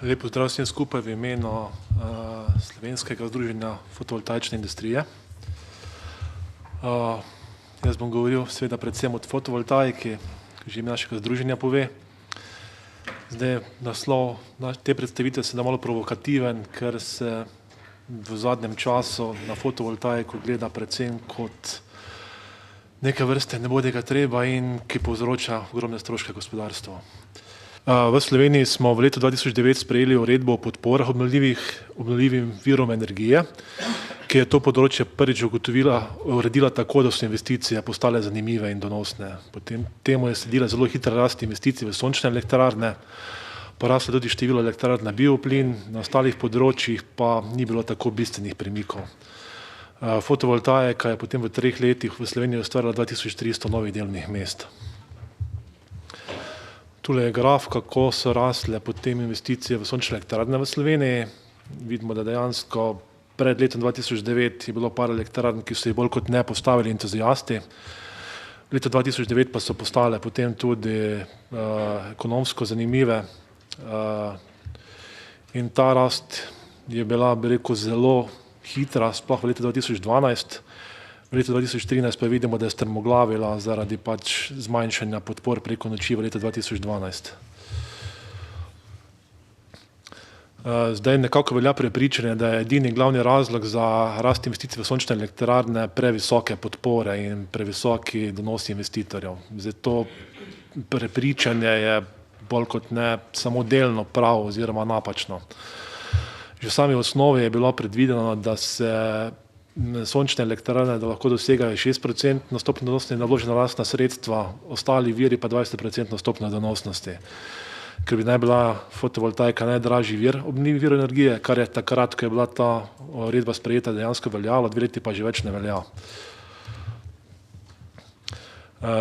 Lep pozdrav vsem skupaj v imenu Slovenskega združenja fotovoltaične industrije. Jaz bom govoril seveda predvsem od fotovoltaiki, ki že ime našega združenja pove. Zdaj, naslov te predstavitve se da malo provokativen, ker se v zadnjem času na fotovoltaiko gleda predvsem kot neke vrste nebodega treba in ki povzroča ogromne stroške gospodarstvu. V Sloveniji smo v letu 2009 sprejeli uredbo o podporah obnovljivim virom energije, ki je to področje prvič uredila tako, da so investicije postale zanimive in donosne. Potem temu je sledila zelo hitra rast investicij v sončne elektrarne, poraslo tudi število elektrarn na bioplin, na ostalih področjih pa ni bilo tako bistvenih premikov. Fotovoltaika je potem v 3 letih v Sloveniji ustvarila 2300 novih delovnih mest. Tule je graf, kako so rasle potem investicije v sončne elektrarne v Sloveniji. Vidimo, da dejansko pred letom 2009 je bilo par elektrarn, ki so jih bolj kot ne postavili entuziasti. V letu 2009 pa so postale potem tudi ekonomsko zanimive. In ta rast je bila, bi rekel, zelo hitra, sploh v letu 2012. V letu 2013 pa vidimo, da je strmoglavila zaradi zmanjšanja podpor preko noči v letu 2012. Zdaj nekako velja prepričanje, da je edini glavni razlog za rast investicij v sončne elektrarne previsoke podpore in previsoki donosi investitorjev. Zdaj to prepričanje je bolj kot ne samo delno prav oziroma napačno. Že v sami osnovi je bilo predvideno, da se sončne elektrarne lahko dosegajo 6% stopnjo donosnosti na vložena lastna sredstva, ostali viri pa 20% stopnjo donosnosti. Ker bi naj bila fotovoltaika najdražji vir obnovljivih virov energije, kar je takrat, ko je bila ta uredba sprejeta, dejansko veljalo, 2 leti pa že več ne velja.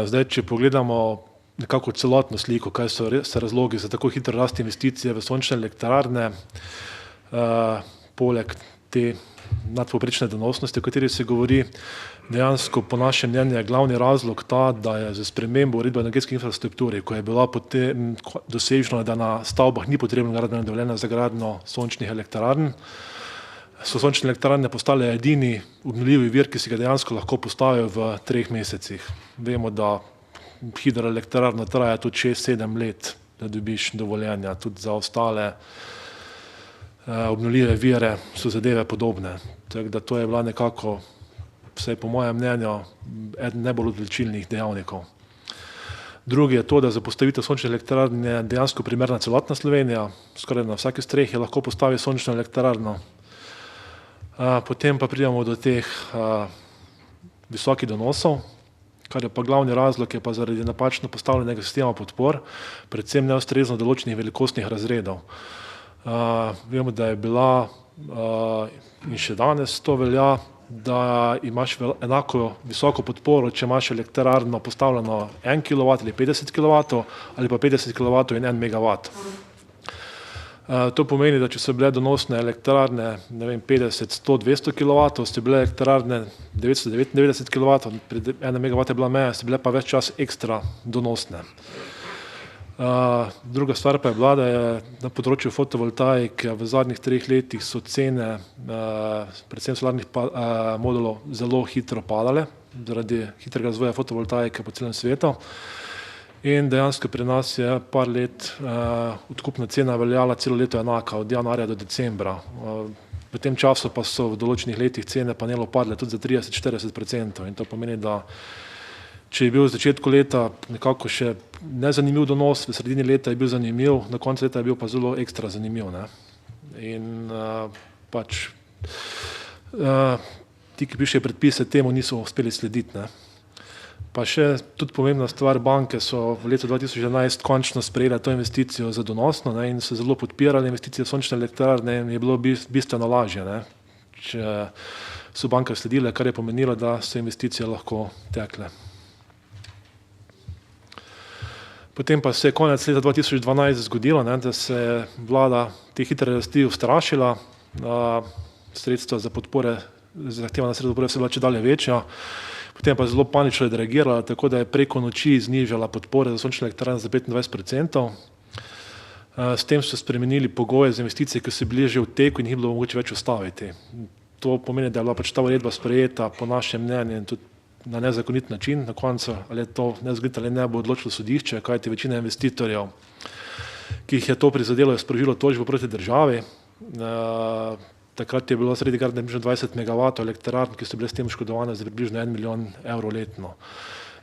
Zdaj, če pogledamo nekako celotno sliko, kaj so razlogi za tako hitro rast investicije v sončne elektrarne, poleg te nadpovprečne donosnosti, o kateri se govori, dejansko po našem mnenju je glavni razlog ta, da je z spremembo uredbe o energetski infrastrukturi, ko je bila potem doseženo, da na stavbah ni potrebno gradbeno dovoljenje za gradnjo sončnih elektrarn, so sončne elektrarne postale edini obnovljivi vir, ki si ga dejansko lahko postavijo v 3 mesecih. Vemo, da hidroelektrarna traja tudi 6-7 let, da dobiš dovoljenja, tudi za ostale obnovljive vire so zadeve podobne. Tako da to je bila nekako, vsaj po mojem mnenju, eden najbolj odločilnih dejavnikov. Drugi je to, da za postavitev sončne elektrarne je dejansko primerna celotna Slovenija, skoraj na vsaki strehi lahko postavi sončno elektrarno. Potem pa pridemo do teh visokih donosov, kar je pa glavni razlog, je pa zaradi napačno postavljenega sistema podpor, predvsem neustrezno določenih velikostnih razredov. Vemo, da je bila in še danes to velja, da imaš enako visoko podporo, če imaš elektrarno postavljeno 1 kW ali 50 kW ali pa 50 kW in 1 MW. To pomeni, da če so bile donosne elektrarne 50, 100, 200 kW, so bile elektrarne 999 kW, pri 1 MW je bila meja, so bile pa več čas ekstra donosne. Druga stvar pa je bila, da je na področju fotovoltaike v zadnjih 3 letih so cene predvsem solarnih modulov zelo hitro padale zaradi hitrega razvoja fotovoltaike po celem svetu. In dejansko pri nas je par let odkupna cena veljala celo leto enaka, od januarja do decembra. V tem času pa so v določenih letih cene panelov padle tudi za 30-40% in to pomeni, da če je bil v začetku leta nekako še nezanimiv donos, v sredini leta je bil zanimiv, na koncu leta je bil pa zelo ekstra zanimiv. In ti, ki pišejo predpise, temu niso uspeli slediti. Pa še tudi pomembna stvar, banke so v letu 2011 končno sprejele to investicijo za donosno in so zelo podpirali investicije v sončne elektrarne in je bilo bistveno lažje, če so banke sledile, kar je pomenilo, da so investicije lahko tekle. Potem pa se je konec leta 2012 zgodilo, da se je vlada te hitre rasti ustrašila, sredstva za podpore, zahtevana sredstva podpore so bila čedalje večja, potem pa je zelo panično odreagirala, tako da je preko noči znižala podpore za sončne elektrarne za 25%. S tem so spremenili pogoje za investicije, ki so bili že v teku in jih bilo mogoče več ustaviti. To pomeni, da je bila pač ta uredba sprejeta po našem mnenju in tudi na nezakonit način. Na koncu, ali je to nezakonito ali ne, bo odločilo sodišče, kajti večina investitorjev, ki jih je to prizadelo, je sprožilo tožbo proti državi. Takrat je bilo sredi kar približno 20 megavatov elektrarn, ki so bile s tem oškodovane za približno 1 milijon evrov letno.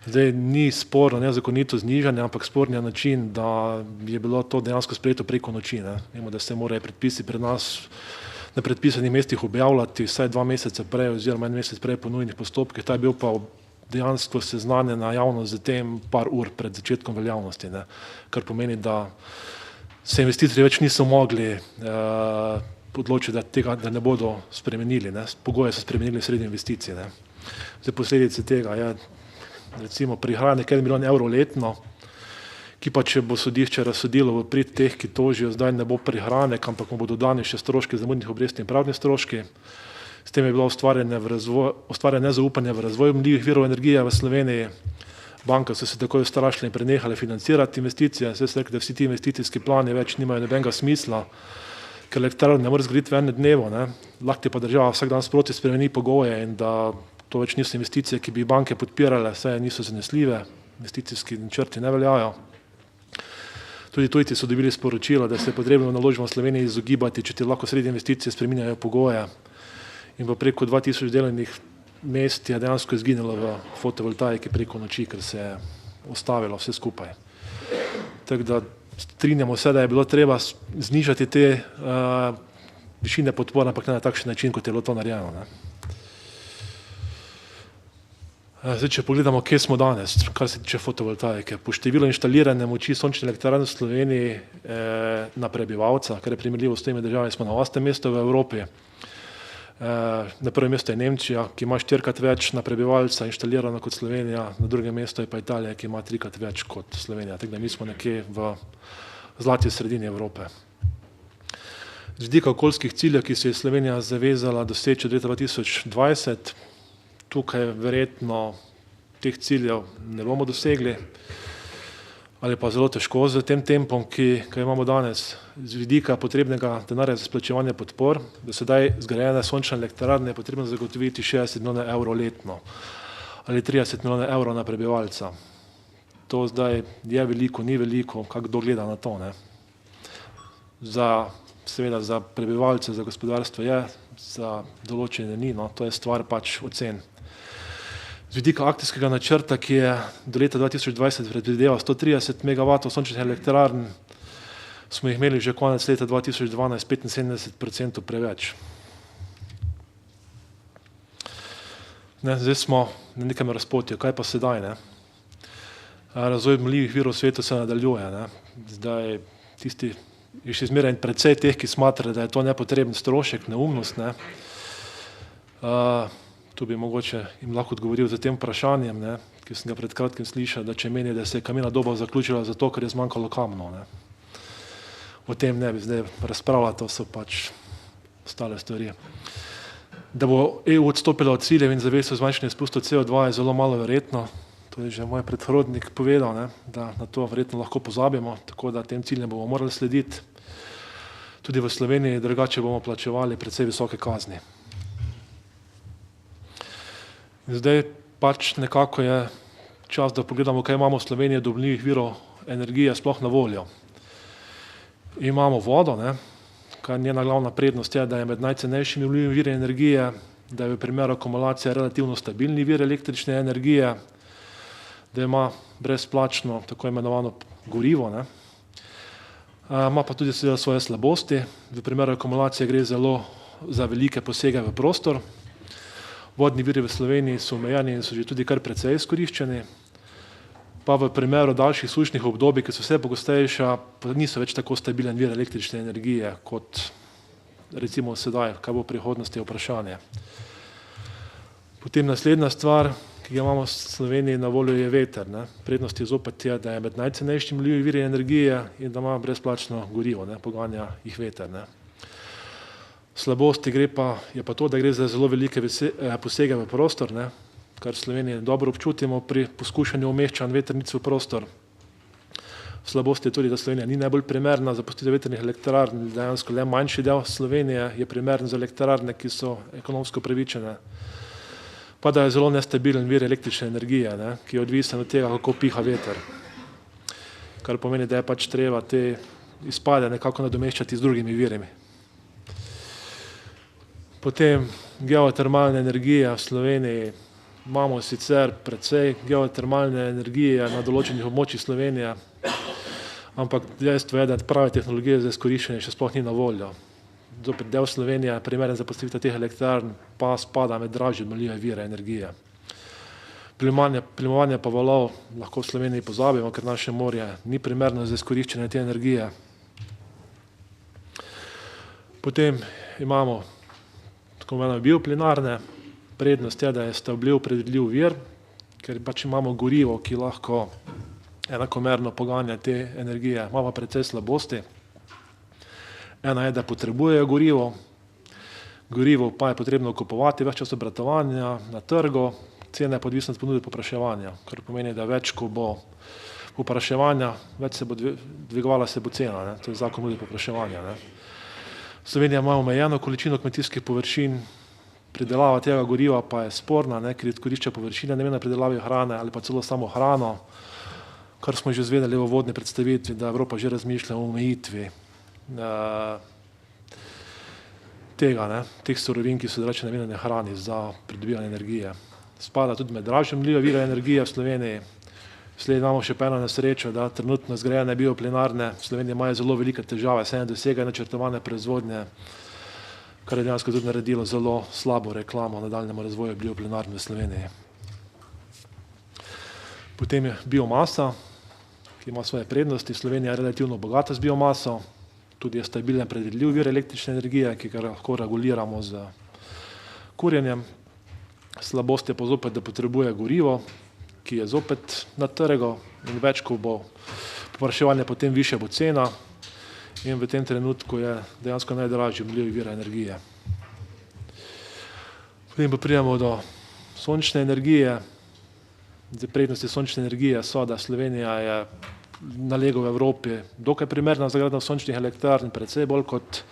Zdaj ni sporno nezakonito znižanje, ampak sporni je način, da je bilo to dejansko sprejeto preko noči. Vemo, da se morajo predpisi pri nas na predpisanih mestih objavljati vsaj 2 meseca prej oziroma 1 mesec prej po nujnih postopkih. Ta je bil pa dejansko seznanjena javnost z tem par ur pred začetkom veljavnosti, kar pomeni, da se investitorji več niso mogli odločiti, da ne bodo spremenili. Pogoje so spremenili sredi investicij. Zdaj posledice tega je recimo prihranek 1 milijon evrov letno, ki pa če bo sodišče razsodilo v prid teh, ki tožijo, zdaj ne bo prihranek, ampak mu bodo dani še stroški zamudnih obresti in pravdni stroški. S tem je bilo ustvarjeno nezaupanje v razvoj obnovljivih virov energije v Sloveniji. Banke so se takoj ustrašile in prenehale financirati investicije. Zdaj so rekli, da vsi ti investicijski plani več nimajo nobenega smisla, ker elektrarn ne more zgraditi v enem dnevu. Lahko ti pa država vsak dan sproti spremeni pogoje in da to več niso investicije, ki bi banke podpirale, saj niso zanesljive, investicijski načrti ne veljajo. Tudi tujci so dobili sporočilo, da se je potrebno naložbam v Sloveniji izogibati, če ti lahko sredi investicije spreminjajo pogoje. In pa preko 2000 delovnih mest je dejansko izginilo v fotovoltaiki preko noči, ker se je ustavilo vse skupaj. Tako da strinjamo se, da je bilo treba znižati te višine podpor, ampak ne na takšen način, kot je bilo to narejeno. Zdaj, če pogledamo, kje smo danes, kar se tiče fotovoltaike. Po številu inštalirane moči sončne elektrarne v Sloveniji na prebivalca, kar je primerljivo s temi državami, smo na 8. mestu v Evropi. Na prvem mestu je Nemčija, ki ima 4-krat več na prebivalca inštalirano kot Slovenija, na drugem mestu je pa Italija, ki ima 3-krat več kot Slovenija. Tako da mi smo nekje v zlati sredini Evrope. Z vidika okoljskih ciljev, ki se je Slovenija zavezala doseči do leta 2020, tukaj verjetno teh ciljev ne bomo dosegli ali pa zelo težko z tem tempom, ki ga imamo danes. Z vidika potrebnega denarja za izplačevanje podpor, da sedaj zgrajene sončne elektrarne je potrebno zagotoviti 60 milijonov evrov letno ali 30 milijonov evrov na prebivalca. To zdaj je veliko, ni veliko, kdo gleda na to. Seveda za prebivalce, za gospodarstvo je, za določene ni, to je stvar pač ocen. Z vidika akcijskega načrta, ki je do leta 2020 predvideval 130 megavatov sončnih elektrarn, smo jih imeli že konec leta 2012 75% preveč. Zdaj smo na nekem razpotju, kaj pa sedaj? Razvoj obnovljivih virov v svetu se nadaljuje. Zdaj tisti je še zmeraj precej teh, ki smatrajo, da je to nepotreben strošek, neumnost. Tu bi mogoče jim lahko odgovoril za tem vprašanjem, ki sem ga pred kratkim slišal, da če meni, da se je kamena doba zaključila zato, ker je zmanjkalo kamnov. O tem ne bi zdaj razpravljal, to so pač ostale stvari. Da bo EU odstopila od ciljev in zavez o zmanjšanju izpustov CO2 je zelo malo verjetno. To je že moj predhodnik povedal, da na to verjetno lahko pozabimo, tako da tem ciljem bomo morali slediti. Tudi v Sloveniji, drugače bomo plačevali precej visoke kazni. Zdaj pač nekako je čas, da pogledamo, kaj imamo v Sloveniji od obnovljivih virov energije sploh na voljo. Imamo vodo, kar njena glavna prednost je, da je med najcenejšimi obnovljivimi viri energije, da je v primeru akumulacije relativno stabilni vir električne energije, da ima brezplačno tako imenovano gorivo. Ima pa tudi svoje slabosti. V primeru akumulacije gre zelo za velike posege v prostor. Vodni viri v Sloveniji so omejeni in so že tudi kar precej izkoriščeni. Pa v primeru daljših sušnih obdobij, ki so vse pogostejša, pa niso več tako stabilen vir električne energije, kot recimo sedaj, kaj bo v prihodnosti, je vprašanje. Potem naslednja stvar, ki ga imamo v Sloveniji na voljo, je veter. Prednost je zopet je, da je med najcenejšimi obnovljivimi viri energije in da ima brezplačno gorivo, poganja jih veter. Slabosti je pa to, da gre za zelo velike posege v prostor, kar v Sloveniji dobro občutimo pri poskušanju umeščanja vetrnic v prostor. Slabost je tudi, da Slovenija ni najbolj primerna za postavitev vetrnih elektrarn, dejansko le manjši del Slovenije je primeren za elektrarne, ki so ekonomsko pravičene. Pa da je zelo nestabilen vir električne energije, ki je odvisen od tega, kako piha veter. Kar pomeni, da je pač treba te izpade nekako nadomeščati z drugimi virami. Potem geotermalne energije v Sloveniji. Imamo sicer precej geotermalne energije na določenih območjih Slovenije, ampak dejstvo je, da prave tehnologije za izkoriščenje še sploh ni na voljo. Zopet del Slovenije je primeren za postavitev teh elektrarn, pa spada med dražje obnovljive vire energije. Plimovanje pa valov lahko v Sloveniji pozabimo, ker naše morje ni primerno za izkoriščenje te energije. Potem imamo tako imenovane bioplinarne. Prednost je, da je stavljiv, predvidljiv vir, ker pač imamo gorivo, ki lahko enakomerno poganja te energije, ima pa precej slabosti. Ena je, da potrebujejo gorivo, gorivo pa je potrebno kupovati več čas obratovanja na trgu, cena je odvisna od ponudbe in povpraševanja, kar pomeni, da več, ko bo povpraševanja, več se bo dvigovala se bo cena, to je zakon ponudbe in povpraševanja. Slovenija ima omejeno količino kmetijskih površin, pridelava tega goriva pa je sporna, ker izkorišča površine namenjene pridelavi hrane ali pa celo samo hrano, kar smo že izvedeli v uvodni predstavitvi, da Evropa že razmišlja o omejitvi teh surovin, ki so drugače namenjene hrani za pridobivanje energije. Spada tudi med dražje obnovljive vire energije v Sloveniji. Slej imamo še eno nesrečo, da trenutno zgrajene bioplinarne v Sloveniji imajo zelo velike težave, saj ne dosegajo načrtovane proizvodnje, kar je dejansko tudi naredilo zelo slabo reklamo nadaljnjemu razvoju bioplinarn v Sloveniji. Potem je biomasa, ki ima svoje prednosti. Slovenija je relativno bogata z biomaso, tudi je stabilen predvidljiv vir električne energije, ki ga lahko reguliramo z kurjenjem. Slabost je pa zopet, da potrebuje gorivo, ki je zopet na trgu in več, ko bo povpraševanje, potem višja bo cena. In v tem trenutku je dejansko najdražji obnovljivi vir energije. Potem pa pridemo do sončne energije. Prednosti sončne energije so, da Slovenija je na legu v Evropi dokaj primerna za gradnjo sončnih elektrarn, precej bolj kot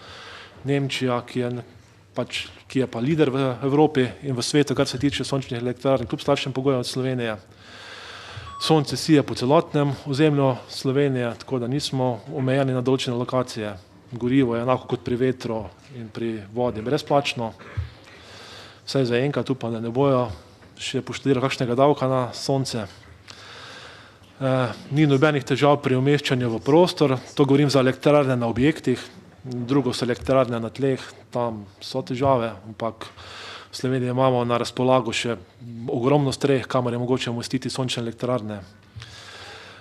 Nemčija, ki je pa lider v Evropi in v svetu, kar se tiče sončnih elektrarn, kljub slabšim pogojem od Slovenije. Sonce sije po celotnem ozemlju Slovenije, tako da nismo omejeni na določene lokacije. Gorivo je enako kot pri vetru in pri vodi brezplačno. Vsaj zaenkrat upam, da ne bojo še poštedili kakšnega davka na sonce. Ni nobenih težav pri umeščanju v prostor, to govorim za elektrarne na objektih, drugo so elektrarne na tleh, tam so težave, ampak v Sloveniji imamo na razpolago še ogromno streh, kamor je mogoče umestiti sončne elektrarne.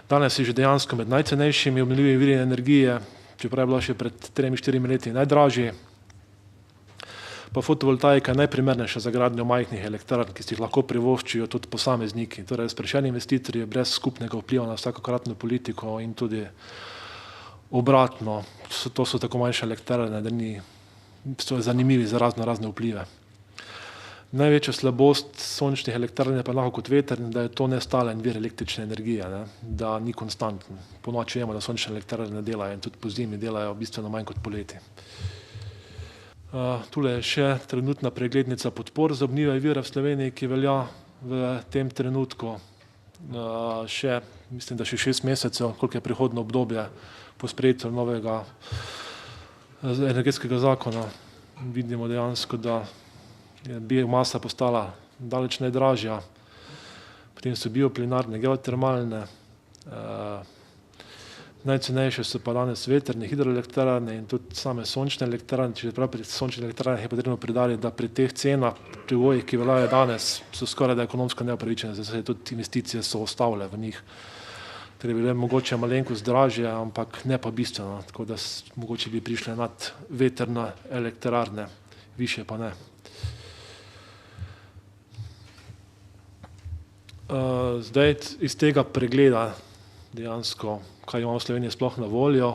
Danes je že dejansko med najcenejšimi obnovljivimi viri energije, čeprav je bilo še pred 3-4 leti najdražji. Pa fotovoltaika je najprimernejša za gradnjo majhnih elektrarn, ki si jih lahko privoščijo tudi posamezniki. Torej, sprešeni investitorji brez skupnega vpliva na vsakokratno politiko in tudi obratno. To so tako manjše elektrarne, da so zanimivi za razne vplive. Največja slabost sončnih elektrarn je pa enako kot vetrnih, da je to nestalen vir električne energije, da ni konstanten. Ponoči vemo, da sončne elektrarne delajo in tudi pozimi delajo bistveno manj kot poleti. Tule je še trenutna preglednica podpor za obnovljive vire v Sloveniji, ki velja v tem trenutku. Mislim, da še 6 mesecev, koliko je prehodno obdobje po sprejetju novega energetskega zakona. Vidimo dejansko, da je biomasa postala daleč najdražja, potem so bioplinarne, geotermalne, najcenejše so pa danes vetrne, hidroelektrarne in tudi same sončne elektrarne. Čeprav pri sončnih elektrarnah je potrebno poudariti, da pri teh cenah, pri pogojih, ki veljajo danes, so skoraj da ekonomsko neupravičene, zato tudi investicije so ustavile v njih. Ker je bile mogoče malenkost dražje, ampak ne pa bistveno, tako da mogoče bi prišle nad vetrne elektrarne, višje pa ne. Zdaj iz tega pregleda dejansko, kaj imamo v Sloveniji sploh na voljo,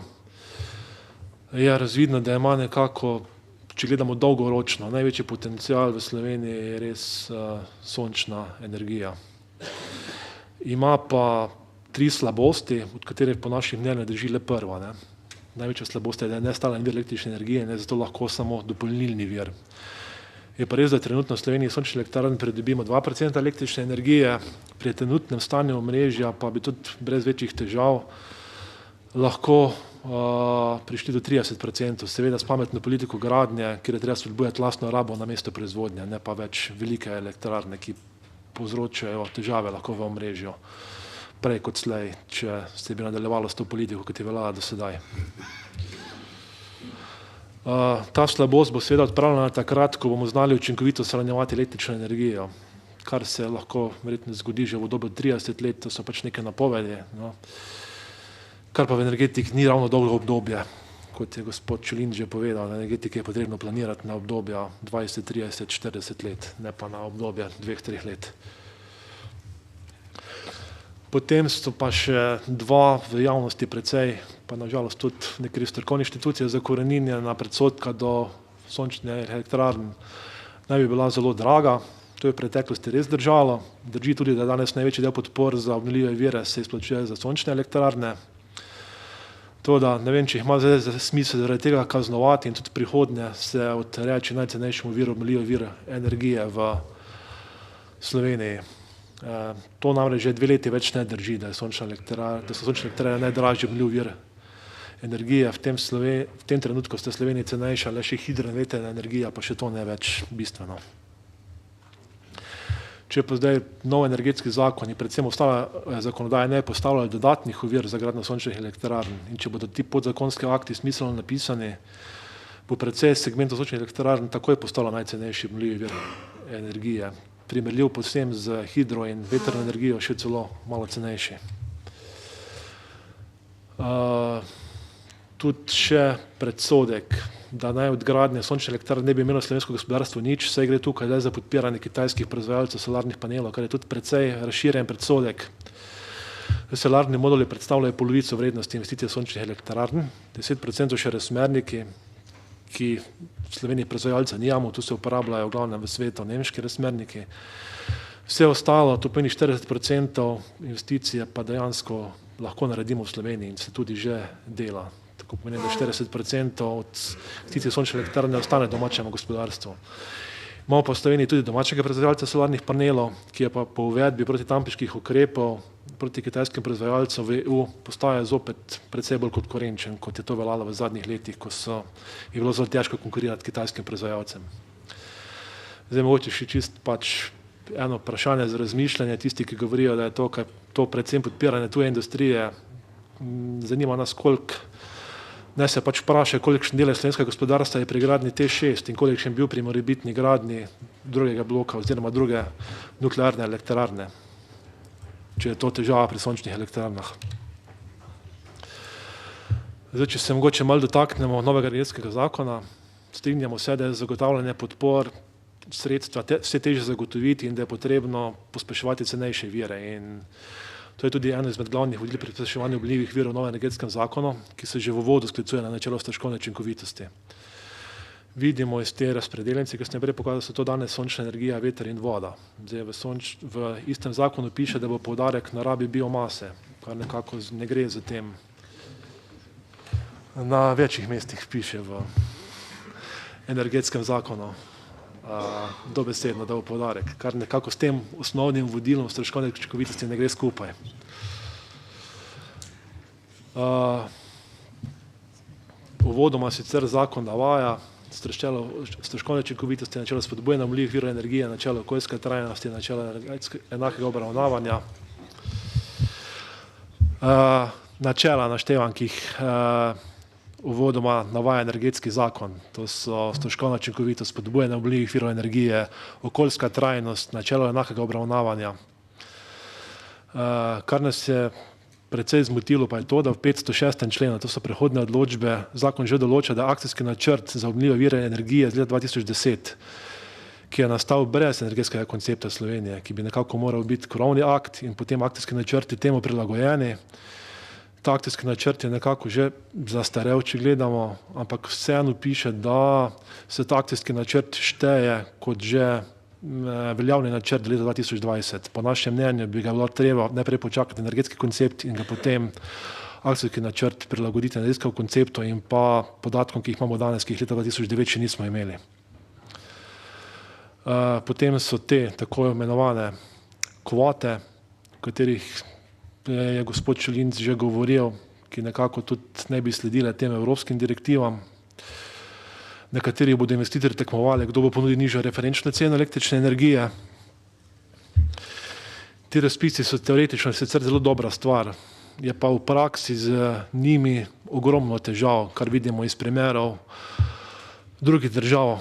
je razvidno, da ima nekako, če gledamo dolgoročno, največji potencial v Sloveniji je res sončna energija. Ima pa 3 slabosti, od katerih po naših mnenjih drži le prva. Ne. Največja slabost je, da je nestalen vir električne energije in je zato lahko samo dopolnilni vir. Je pa res, da trenutno v Sloveniji sončnih elektrarn pridobimo 2% električne energije, pri trenutnem stanju omrežja pa bi tudi brez večjih težav lahko prišli do 30%, seveda s pametno politiko gradnje, kjer je treba spodbujati lastno rabo namesto proizvodnje, ne pa več velike elektrarne, ki povzročajo težave lahko v omrežju. Prej kot slej, če se bi nadaljevalo s to politiko, kot je veljala do sedaj. Ta slabost bo seveda odpravljena takrat, ko bomo znali učinkovito shranjevati električno energijo, kar se lahko verjetno zgodi že v obdobju 30 let, to so pač neke napovedi, no. Kar pa v energetiki ni ravno dolgo obdobje, kot je gospod Čulin že povedal, na energetiki je potrebno planirati na obdobja 20, 30, 40 let, ne pa na obdobje 2-3 let. Potem so pa še dva v javnosti precej, pa nažalost tudi nekaj strokovne inštitucije zakoreninjena predsodka do sončnih elektrarn, naj bi bila zelo draga. To je v preteklosti res držalo. Drži tudi, da danes največji del podpor za obnovljive vire se izplačuje za sončne elektrarne. Toda ne vem, če jih ima zdaj smisel zaradi tega kaznovati in tudi prihodnje se odreči najcenejšemu viru obnovljive vire energije v Sloveniji. To namreč že 2 leti več ne drži, da so sončne elektrarne najdražji obnovljivi vir energije. V tem trenutku sta Sloveniji cenejša le še hidro in vetrna energija, pa še to ne več bistveno. Če pa zdaj nov energetski zakon in predvsem ostala zakonodaja ne postavljajo dodatnih ovir za gradnjo sončnih elektrarn in če bodo ti podzakonski akti smiselno napisani, bo precej segmentov sončnih elektrarn takoj postalo najcenejši obnovljivi vir energije. Primerljiv povsem z hidro in vetrno energijo, še celo malo cenejši. Tudi še predsodek, da naj od gradnje sončne elektrarne ne bi imelo slovensko gospodarstvo nič, saj gre tukaj le za podpiranje kitajskih proizvajalcev solarnih panelov, kar je tudi precej razširjen predsodek. Solarni moduli predstavljajo polovico vrednosti investicije sončnih elektrarn, 10% še razmerniki, ki v Sloveniji proizvajalca nijamo, tu se uporabljajo v glavnem v svetu nemški razmerniki. Vse ostalo, to pomeni 40% investicije, pa dejansko lahko naredimo v Sloveniji in se tudi že dela. Tako pomeni, da 40% od investicij sončne elektrarne ostane domačemu gospodarstvu. Imamo pa v Sloveniji tudi domačega proizvajalca solarnih panelov, ki je pa po uvedbi protidampinških ukrepov proti kitajskim proizvajalcem v EU postaja zopet precej bolj konkurenčen, kot je to veljalo v zadnjih letih, ko je bilo zelo težko konkurirati kitajskim proizvajalcem. Zdaj mogoče še čist pač eno vprašanje za razmišljanje, tisti, ki govorijo, da je to predvsem podpiranje tuje industrije, zanima nas naj se pač vpraša, kolikšen delež slovenskega gospodarstva je pri gradnji T6 in kolikšen bil pri morebitni gradnji drugega bloka oziroma druge nuklearne elektrarne, če je to težava pri sončnih elektrarnah. Zdaj, če se mogoče malo dotaknemo novega energetskega zakona, strinjamo se, da je zagotavljanje podpor sredstva vse težje zagotoviti in da je potrebno pospeševati cenejše vire. In to je tudi eno izmed glavnih vodil pri pospeševanju obnovljivih virov v novem energetskem zakonu, ki se že v uvodu sklicuje na načelo stroškovne učinkovitosti. Vidimo iz te razpredelnice, ki sem prej pokazal, da so to danes sončna energija, veter in voda. Zdaj v istem zakonu piše, da bo poudarek na rabi biomase, kar nekako ne gre za tem. Na večjih mestih piše v energetskem zakonu dobesedno, da bo poudarek, kar nekako s tem osnovnim vodilom stroškovne učinkovitosti ne gre skupaj. Uvodoma sicer zakon navaja stroškovne učinkovitosti, načelo spodbujanja obnovljivih virov energije, načelo okoljske trajnosti, načelo enakega obravnavanja. Načela naštevam, ki jih uvodoma navaja energetski zakon. To so stroškovna učinkovitost, spodbujanje obnovljivih virov energije, okoljska trajnost, načelo enakega obravnavanja. Kar nas je precej zmotilo pa je to, da v 506. členu, to so prehodne odločbe, zakon že določa, da akcijski načrt za obnovljive vire energije z leta 2010, ki je nastal brez energetskega koncepta Slovenije, ki bi nekako moral biti krovni akt in potem akcijski načrti temu prilagojeni. Ta akcijski načrt je nekako že zastarel, če gledamo, ampak vseeno piše, da se ta akcijski načrt šteje kot že veljavni načrt do leta 2020. Po našem mnenju bi ga bilo treba najprej počakati energetski koncept in ga potem akcijski načrt prilagoditi energetskemu konceptu in pa podatkom, ki jih imamo danes, ki jih leta 2009 še nismo imeli. Potem so te tako imenovane kvote, o katerih je gospod Čelinc že govoril, ki nekako tudi ne bi sledile tem evropskim direktivam. Nekateri bodo investitorji tekmovali, kdo bo ponudil nižjo referenčno ceno električne energije. Ti razpisi so teoretično sicer zelo dobra stvar, je pa v praksi z njimi ogromno težav, kar vidimo iz primerov drugih držav.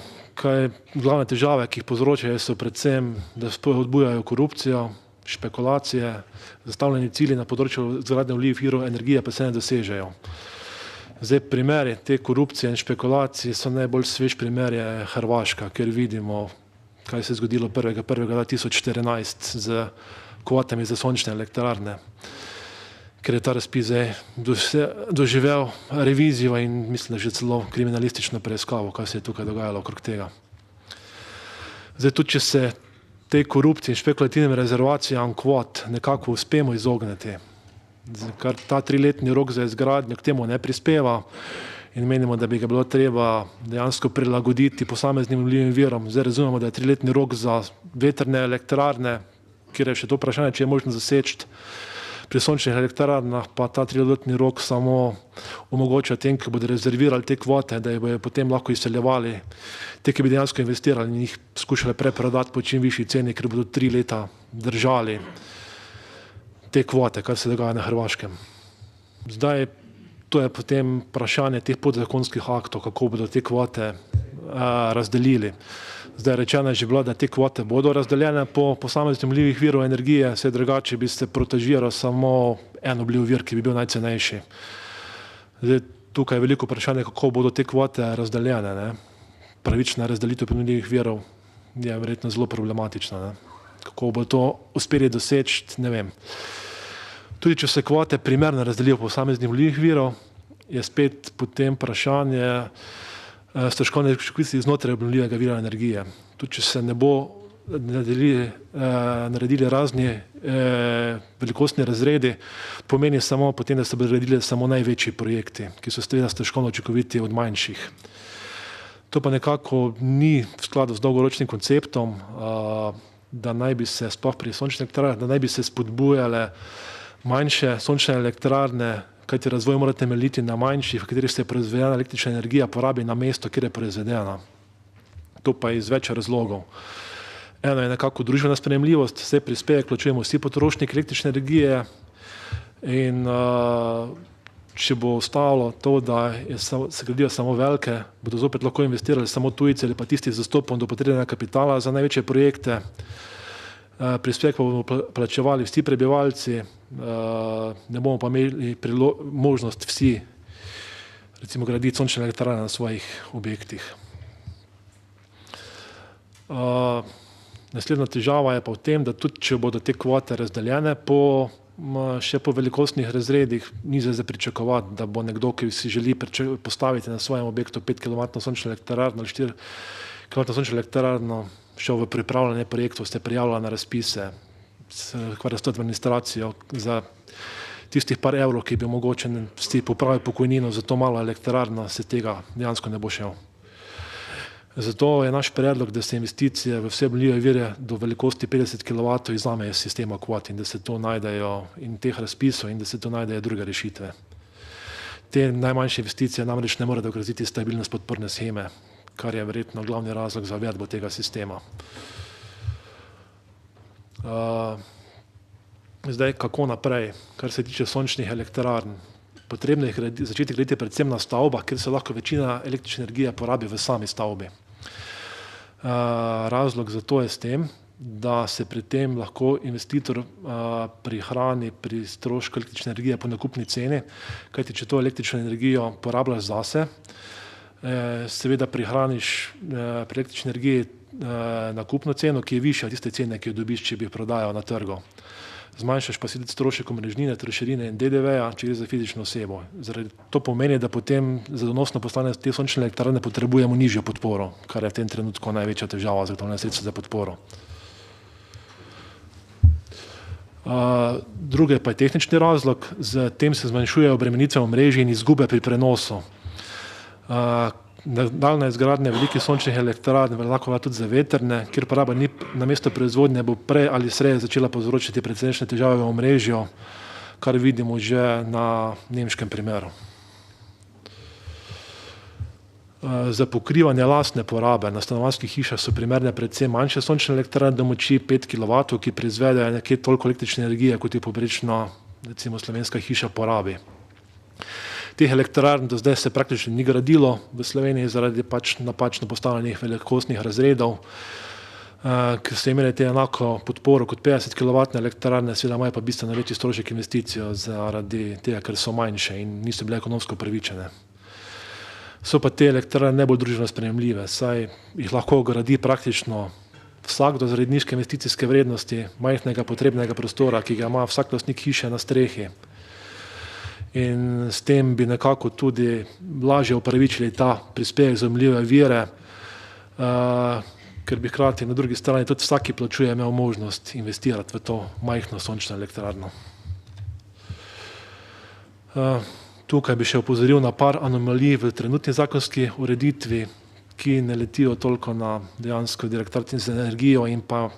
Glavne težave, ki jih povzročajo, so predvsem, da spodbujajo korupcijo, špekulacije, zastavljeni cilji na področju izgradnje obnovljivih virov energije pa se ne dosežejo. Zdaj, primeri te korupcije in špekulacije so najbolj svež primer je Hrvaška, kjer vidimo, kaj se je zgodilo 1.1.2014 z kvotami za sončne elektrarne, ker je ta razpis doživel revizijo in mislim, da že celo kriminalistično preiskavo, kaj se je tukaj dogajalo okrog tega. Zdaj, tudi če se tej korupciji in špekulativnim rezervacijam kvot nekako uspemo izogniti, kar ta 3-letni rok za izgradnjo k temu ne prispeva in menimo, da bi ga bilo treba dejansko prilagoditi posameznim obnovljivim virom. Zdaj razumemo, da je 3-letni rok za vetrne elektrarne, kjer je še to vprašanje, če je možno zaseči. Pri sončnih elektrarnah pa ta 3-letni rok samo omogoča tem, ki bodo rezervirali te kvote, da jih bodo potem lahko izseljevali, te, ki bi dejansko investirali in jih skušali preprodati po čim višji ceni, ker bodo 3 leta držali te kvote, kar se dogaja na Hrvaškem. Zdaj, to je potem vprašanje teh podzakonskih aktov, kako bodo te kvote razdelili. Zdaj, rečeno je že bilo, da te kvote bodo razdeljene po posameznih obnovljivih virov energije, vse drugače bi se protežiral samo en obnovljiv vir, ki bi bil najcenejši. Zdaj, tukaj je veliko vprašanje, kako bodo te kvote razdeljene. Ne? Pravična razdelitev obnovljivih virov je verjetno zelo problematična. Ne? Kako bo to uspeli doseči, ne vem. Tudi če se kvote primerno razdelijo po posameznih obnovljivih virov, je spet potem vprašanje stroškovne učinkovitosti znotraj obnovljivega vira energije. Tudi če se ne bo naredili razni velikostni razredi, pomeni samo potem, da se bodo naredili samo največji projekti, ki so stroškovno učinkoviti od manjših. To pa nekako ni v skladu z dolgoročnim konceptom, da naj bi se sploh pri sončnih elektrarnah, da naj bi se spodbujale manjše sončne elektrarne, kajti razvoj mora temeljiti na manjših, v katerih se je proizvedena električna energija porabi na mesto, kjer je proizvedena. To pa iz več razlogov. Eno je nekako družbena sprejemljivost, vse prispevek plačujemo vsi potrošniki električne energije in če bo ostalo to, da se gradijo samo velike, bodo zopet lahko investirali samo tujci ali pa tisti z dostopom do potrebnega kapitala za največje projekte. Prispevek pa bomo plačevali vsi prebivalci, ne bomo pa imeli možnost vsi recimo graditi sončne elektrarne na svojih objektih. Naslednja težava je pa v tem, da tudi če bodo te kvote razdeljene še po velikostnih razredih, ni za pričakovati, da bo nekdo, ki si želi postaviti na svojem objektu 5 kW sončno elektrarno ali 4 kW sončno elektrarno, šel v pripravljanje projektov, ste prijavljali na razpise, ukvarjali s to administracijo za tistih par evrov, ki bi mogoče si popravili pokojnino za to malo elektrarno, se tega dejansko ne bo šel. Zato je naš predlog, da se investicije v vse obnovljive vire do velikosti 50 kW izvzamejo iz sistema kvot in da se to najdejo in teh razpisov in da se to najdejo druge rešitve. Te najmanjše investicije namreč ne morejo ogroziti stabilnost podporne sheme, kar je verjetno glavni razlog za uvedbo tega sistema. Zdaj, kako naprej, kar se tiče sončnih elektrarn? Potrebno je začeti graditi predvsem na stavbah, kjer se lahko večina električne energije porabi v sami stavbi. Razlog za to je s tem, da se pri tem lahko investitor prihrani pri strošku električne energije po nakupni ceni, kajti če to električno energijo porabljaš zase, seveda prihraniš pri električni energiji nakupno ceno, ki je višja od tiste cene, ki jo dobiš, če bi jo prodajal na trgu. zmanjšaš pa si strošek omrežnine, trošarine in DDV-ja, če gre za fizično osebo. To pomeni, da potem zadonosno postane te sončne elektrarne potrebujemo nižjo podporo, kar je v tem trenutku največja težava zagotovljena sredstva za podporo. Drugi pa je tehnični razlog, z tem se zmanjšuje obremenitve omrežij in izgube pri prenosu. Nadaljnja izgradnja velikih sončnih elektrarn lahko tudi za vetrne, kjer poraba ni namesto proizvodnje, bo prej ali slej začela povzročiti precejšnje težave v omrežju, kar vidimo že na nemškem primeru. Za pokrivanje lastne porabe na stanovanjskih hišah so primerne predvsem manjše sončne elektrarne do moči 5 kW, ki proizvedejo nekje toliko električne energije, kot je povprečno recimo slovenska hiša porabi. Teh elektrarn do zdaj se praktično ni gradilo v Sloveniji zaradi napačno postavljenih velikostnih razredov, ki so imeli te enako podporo kot 50 kW elektrarne, seveda imajo pa bistveno večji strošek investicijo zaradi tega, ker so manjše in niso bile ekonomsko upravičene. So pa te elektrarne najbolj družbeno sprejemljive, saj jih lahko gradi praktično vsakdo zaradi nizke investicijske vrednosti, majhnega potrebnega prostora, ki ga ima vsak lastnik hiše na strehi. In s tem bi nekako tudi lažje upravičili ta prispevek za obnovljive vire, ker bi hkrati na drugi strani tudi vsaki plačuje imel možnost investirati v to majhno sončno elektrarno. Tukaj bi še opozoril na par anomalij v trenutni zakonski ureditvi, ki ne letijo toliko na dejansko Direktorat za energijo in pa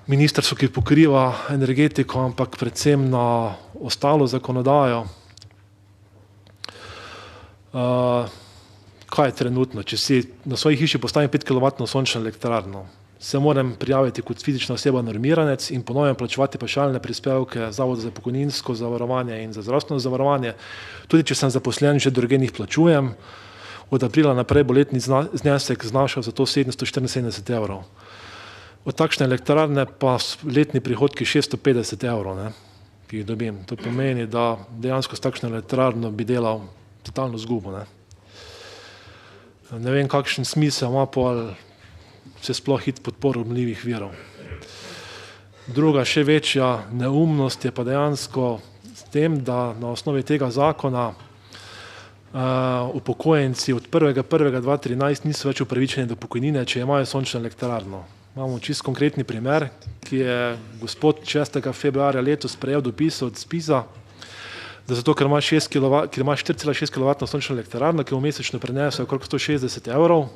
ministrstvo, ki pokriva energetiko, ampak predvsem na ostalo zakonodajo. Kaj je trenutno? Če si na svoji hiši postavim 5 kW sončno elektrarno, se moram prijaviti kot fizična oseba normiranec in ponovno plačevati pavšalne prispevke Zavoda za pokojninsko zavarovanje in za zdravstveno zavarovanje. Tudi če sem zaposlen, že drugje jih plačujem. Od aprila naprej bo letni znesek znašal za to 774 €. Od takšne elektrarne pa letni prihodki 650 €, ki jih dobim. To pomeni, da dejansko s takšno elektrarno bi delal totalno izgubo. Ne vem, kakšen smisel ima pol se sploh iti podporo obnovljivih virov. Druga, še večja neumnost je pa dejansko s tem, da na osnovi tega zakona upokojenci od 1.1.2013 niso več upravičeni do pokojnine, če imajo sončno elektrarno. Imamo čisto konkretni primer, ki je gospod 6. februarja letos prejel dopis od ZPIZ-a, da zato, ker ima 4,6 kW sončno elektrarno, ki mu mesečno prinese okrog 160 €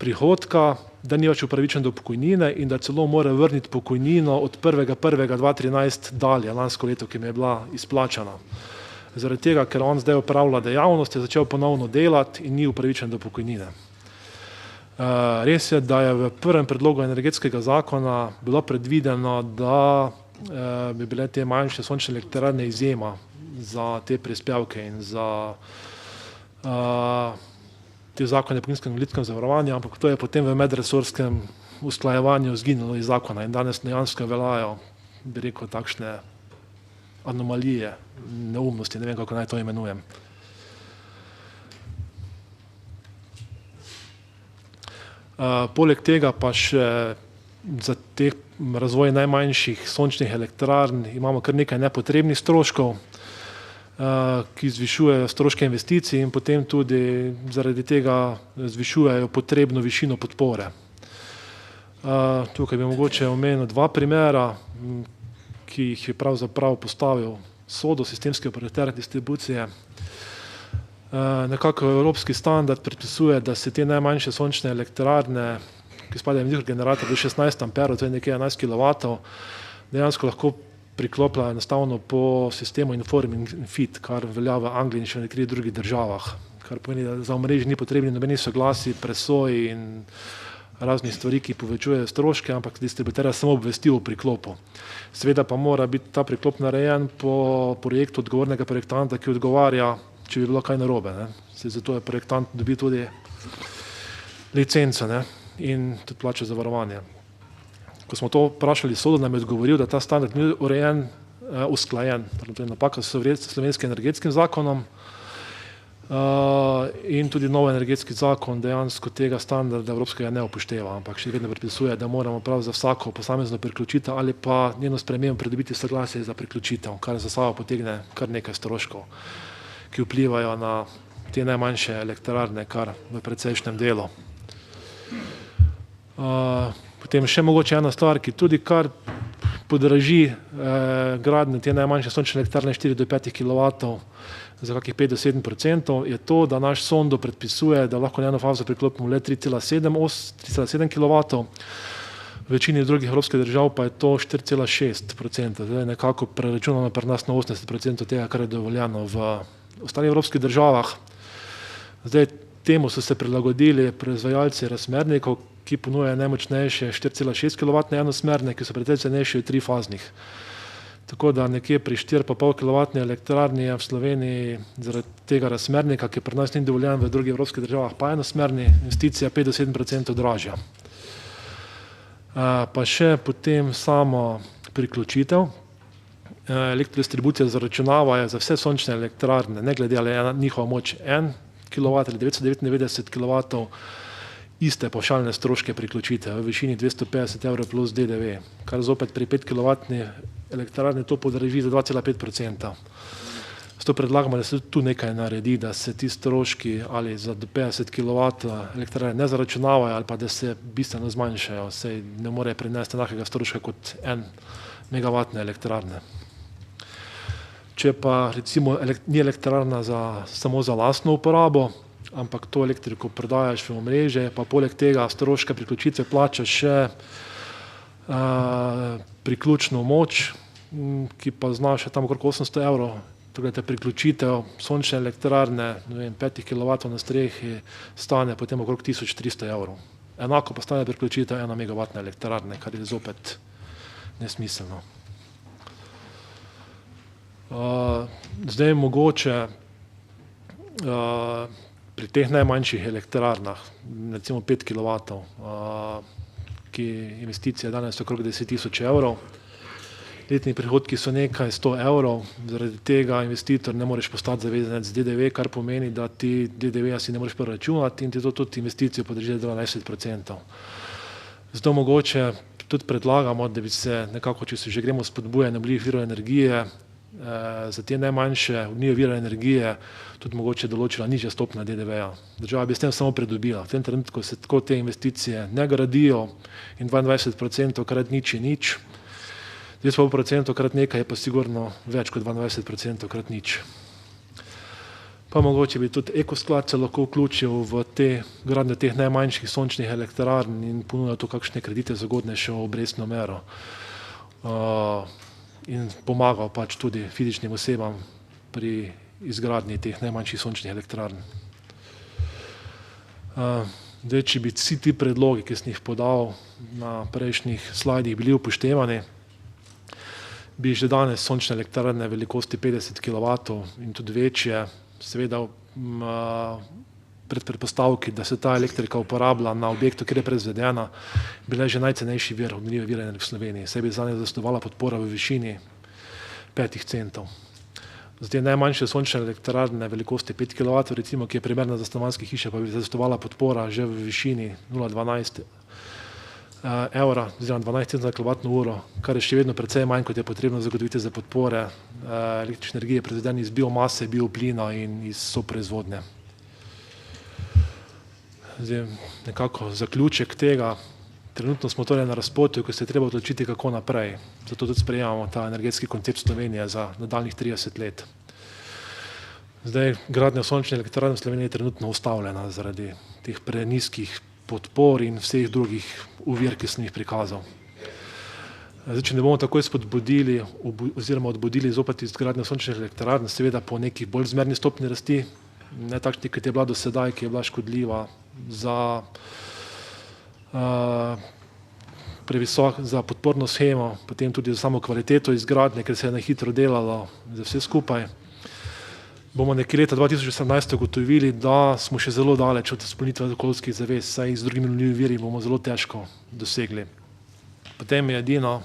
prihodka, da ni več upravičen do pokojnine in da celo mora vrniti pokojnino od 1.1.2013 dalje, lansko leto, ki mi je bila izplačana. Zaradi tega, ker on zdaj opravlja dejavnost, je začel ponovno delati in ni upravičen do pokojnine. Res je, da je v prvem predlogu energetskega zakona bilo predvideno, da bi bile te manjše sončne elektrarne izjema za te prispevke in za te zakone o pokojninskem in invalidskem zavarovanju, ampak to je potem v medresorskem usklajevanju izginilo iz zakona in danes dejansko veljajo, bi rekel, takšne anomalije, neumnosti, ne vem, kako naj to imenujem. Poleg tega pa še za te razvoj najmanjših sončnih elektrarn imamo kar nekaj nepotrebnih stroškov, ki zvišujejo stroške investicij in potem tudi zaradi tega zvišujejo potrebno višino podpore. Tukaj bi mogoče omenil dva primera, ki jih je pravzaprav postavil SODO, sistemski operater distribucije. Nekako evropski standard predpisuje, da se te najmanjše sončne elektrarne, ki spadajo v mikrogenerator do 16 amperov, to je nekje 11 kW, dejansko lahko priklopljajo enostavno po sistemu Inform in Fit, kar velja v Angliji in še v nekaterih drugih državah, kar pomeni, da za omrežje ni potrebni nobenih soglasij, presoj in raznih stvari, ki povečujejo stroške, ampak distributer samo obvesti o priklopu. Seveda pa mora biti ta priklop narejen po projektu odgovornega projektanta, ki odgovarja, če bi bilo kaj narobe. Zato je projektant dobi tudi licenco in tudi plača zavarovanje. Ko smo to vprašali SODO, nam je odgovoril, da ta standard ni urejen, usklajen. To je napaka s slovenskim energetskim zakonom. In tudi nov energetski zakon dejansko tega standarda evropskega ne upošteva, ampak še vedno predpisuje, da moramo prav za vsako posamezno priključitev ali pa njeno spremembo pridobiti soglasje za priključitev, kar za sabo potegne kar nekaj stroškov, ki vplivajo na te najmanjše elektrarne kar v precejšnjem delu. Potem še mogoče ena stvar, ki tudi kar podraži gradnje te najmanjše sončne elektrarne 4 do 5 kW za kakih 5 do 7%, je to, da naš sondo predpisuje, da lahko na eno fazo priklopimo le 3,7 kW, v večini drugih evropskih držav pa je to 4,6%. Zdaj nekako preračunano pri nas na 80% tega, kar je dovoljeno v ostalih evropskih državah. Zdaj temu so se prilagodili proizvajalci razmernikov, ki ponujajo najmočnejše 4,6 kW enosmerne, ki so precej cenejši od trifaznih. Tako da nekje pri 4,5 kW elektrarni je v Sloveniji zaradi tega razmernika, ki pri nas ni dovoljen, v drugih evropskih državah pa enosmerni, investicija 5 do 7% dražja. Pa še potem samo priključitev. Elektrodistribucija zaračunava za vse sončne elektrarne, ne glede ali je njihova moč 1 kW ali 999 kW, iste pavšalne stroške priključitve v višini 250 € plus DDV, kar zopet pri 5 kW elektrarni to podraži za 2,5%. Zato predlagamo, da se tu nekaj naredi, da se ti stroški ali za do 50 kW elektrarne ne zaračunavajo ali pa da se bistveno zmanjšajo, saj ne more prinesti enakega stroška kot 1 MW elektrarne. Če pa recimo ni elektrarna samo za lastno uporabo, ampak to elektriko prodajaš v omrežje, pa poleg tega stroška priključitve plačaš še priključno moč, ki pa znaša tam okrog 800 €. Torej te priključitev sončne elektrarne 5 kW na strehi stane potem okrog 1300 €. Enako pa stane priključitev 1 MW elektrarne, kar je zopet nesmiselno. Zdaj mogoče pri teh najmanjših elektrarnah, recimo 5 kW, ki investicija danes okrog 10 tisoč €, letni prihodki so nekaj 100 €, zaradi tega investitor ne moreš postati zavezanec DDV, kar pomeni, da ti DDV-ja si ne moreš preračunati in ti to tudi investicijo podrži 22%. Zato mogoče tudi predlagamo, da bi se nekako, če se že gremo spodbujanje obnovljivih virov energije, za te najmanjše obnovljive vire energije tudi mogoče določila nižja stopnja DDV-ja. Država bi s tem samo pridobila. V tem trenutku se tako te investicije ne gradijo in 22% krat nič je nič. 2,5% krat nekaj je pa sigurno več kot 22% krat nič. Pa mogoče bi tudi Ekosklad se lahko vključil v te gradnje teh najmanjših sončnih elektrarn in ponudil tu kakšne kredite z ugodnejšo obrestno mero. In pomagal pač tudi fizičnim osebam pri izgradnji teh najmanjših sončnih elektrarn. Zdaj, če bi vsi ti predlogi, ki sem jih podal na prejšnjih slajdih, bili upoštevani, bi že danes sončne elektrarne velikosti 50 kW in tudi večje, seveda pred predpostavki, da se ta elektrika uporablja na objektu, kjer je proizvedena, bile že najcenejši vir obnovljive vire energije v Sloveniji, saj bi zanje zadostovala podpora v višini 5 centov. Zdaj najmanjše sončne elektrarne velikosti 5 kW, recimo, ki je primerna za stanovanjske hiše, pa bi zadostovala podpora že v višini 0,12 € oziroma 12 centov za kilovatno uro, kar je še vedno precej manj, kot je potrebno zagotoviti za podpore električne energije proizvedene iz biomase, bioplina in iz soproizvodnje. Zdaj, nekako zaključek tega, trenutno smo torej na razpotju, ko se je treba odločiti, kako naprej. Zato tudi sprejemamo ta energetski koncept Slovenije za nadaljnjih 30 let. Zdaj, gradnja sončne elektrarne v Sloveniji je trenutno ustavljena zaradi teh prenizkih podpor in vseh drugih ovir, ki sem jih prikazal. Zdaj, če ne bomo takoj spodbudili oziroma odbudili zopet izgradnjo sončnih elektrarn, seveda po neki bolj zmerni stopnji rasti, ne takšni, kot je bila do sedaj, ki je bila škodljiva za podporno shemo, potem tudi za samo kvaliteto izgradnje, ker se je na hitro delalo za vse skupaj. Bomo nekje leta 2018 ugotovili, da smo še zelo daleč od izpolnitve okoljskih zavez, saj z drugimi obnovljivimi viri bomo zelo težko dosegli. Potem je edina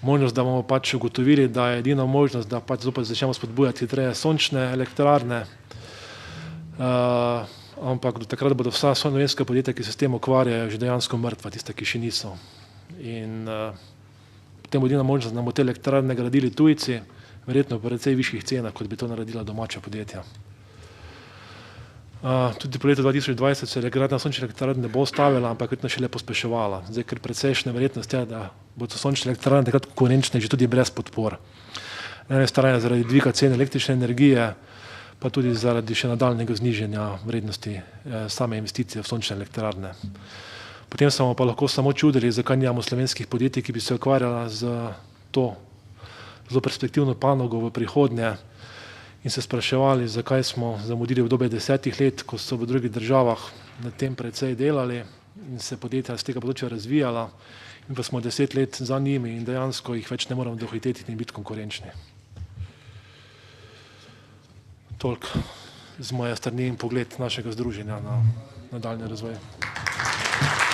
možnost, da bomo pač ugotovili, da je edina možnost, da pač zopet začnemo spodbujati hitreje sončne elektrarne, ampak do takrat bodo vsa slovenska podjetja, ki se s tem ukvarjajo, že dejansko mrtva, tiste, ki še niso. In potem bo edina možnost, da bomo te elektrarne gradili tujci, verjetno po precej višjih cenah, kot bi to naredila domača podjetja. Tudi po letu 2020 se gradnja sončnih elektrarn ne bo ustavila, ampak verjetno šele pospeševala. Zdaj, ker precejšnja verjetnost je, da bodo sončne elektrarne takrat konkurenčne že tudi brez podpor. Na eni strani zaradi dviga cen električne energije, pa tudi zaradi še nadaljnjega znižanja vrednosti same investicije v sončne elektrarne. Potem smo pa lahko samo čudili, zakaj nimamo slovenskih podjetij, ki bi se ukvarjala z to zelo perspektivno panogo v prihodnje in se spraševali, zakaj smo zamudili v obdobje 10 let, ko so v drugih državah na tem precej delali in se podjetja z tega področja razvijala, in pa smo 10 let za njimi in dejansko jih več ne moramo dohiteti in biti konkurenčni. Toliko z moje strani in pogled našega združenja na nadaljnji razvoj.